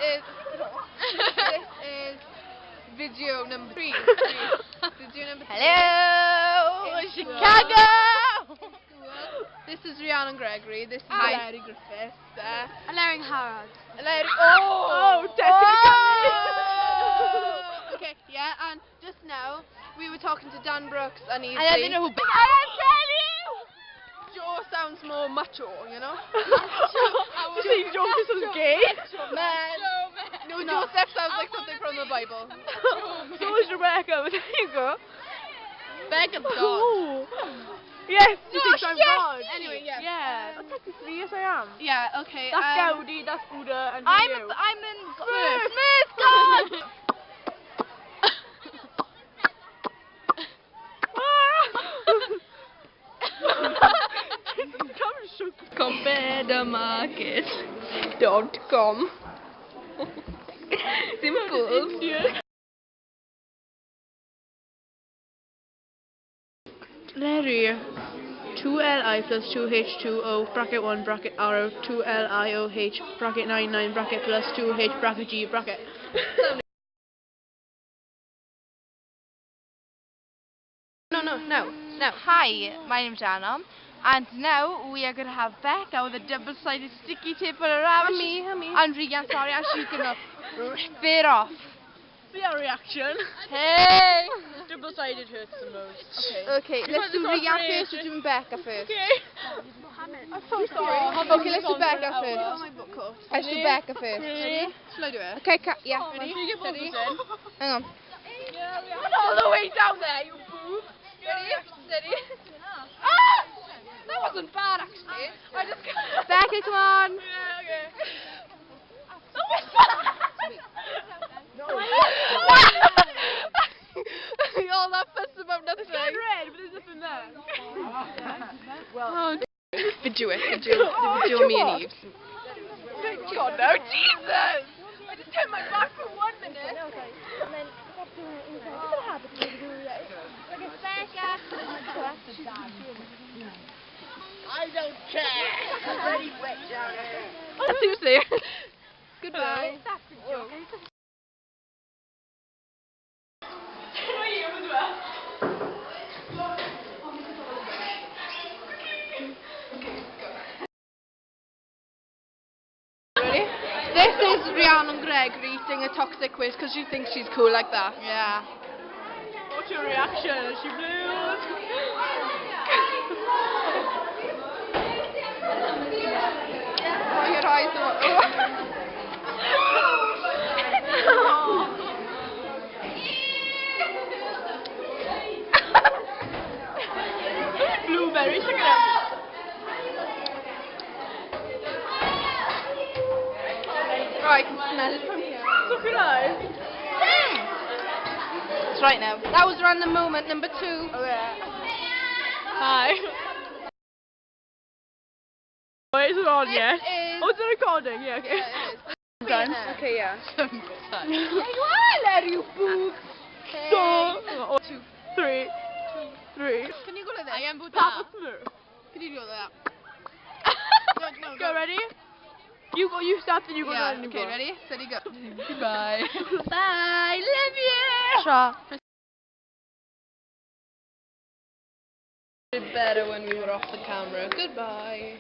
is video number 3. Video number 3. Hello, Chicago! This is Rhiannon Gregory. This is Hi. Larry Griffiths. Larry Harrod. Larry. Okay, yeah, and just now we were talking to Dan Brooks and he's. I don't know who. I am telling you! Joe sounds more macho, you know? You say Joe sounds gay? Man. No, Joseph sounds like something from the Bible. So is Rebecca, but there you go. Becca's God. Ooh. Yes, you think I'm God. Anyway, yeah. Yeah. Oh, technically, yes I am. Yeah, okay. That's Gaudi, that's Buddha, and I'm you. in Smith, God! Compare.market.com Simple. Larry, 2li plus 2h2o bracket 1 bracket arrow 2lioh bracket 99 bracket plus 2h bracket g bracket. No. Hi, my name's Anna, and now we are going to have Becca with a double-sided sticky tape for her arm. Me. And Regan, sorry, and she's going to rip it off. See our reaction. Hey! Double-sided hurts the most. Okay, let's do Regan first, we're doing Becca first. Okay. I'm so sorry. Okay, let's do Becca first. Let's do Becca first. Ready? Shall I do it? Okay, yeah. Ready? Steady. Hang on. Not all the way down there, you boob. Ready? Steady. Ah! That wasn't bad, actually. I just Becca, come on. Yeah, okay. That was all that fuss about nothing. It's red, but there's nothing there. Video me and Eve. God, no, Jesus! I just turned my back for 1 minute. I don't care. I'm very wet down here. Oh, seriously. Goodbye. That's a joke. Ready? This is Rhiannon Gregory eating a toxic quiz because she thinks she's cool like that. Yeah. What's your reaction? She blews. Oh, your eyes are... Blueberry sugar. Oh, I can smell it from here. So could I. That's right now. That was random moment number 2. Oh, yeah. Hi. Oh, is it on yet? Oh, it's recording. Yeah, okay. Yeah, it is. Done. Okay, yeah. There you are, Larry, you boob. Hey. So, 2, 3. Can you go to this? I am Papa Smurf. Can you go to that? No, Go, ready? You go, you start, then you go Yeah, down. okay, ready? Steady, go. Goodbye. Bye, love you. Sure. Better when we were off the camera. Goodbye.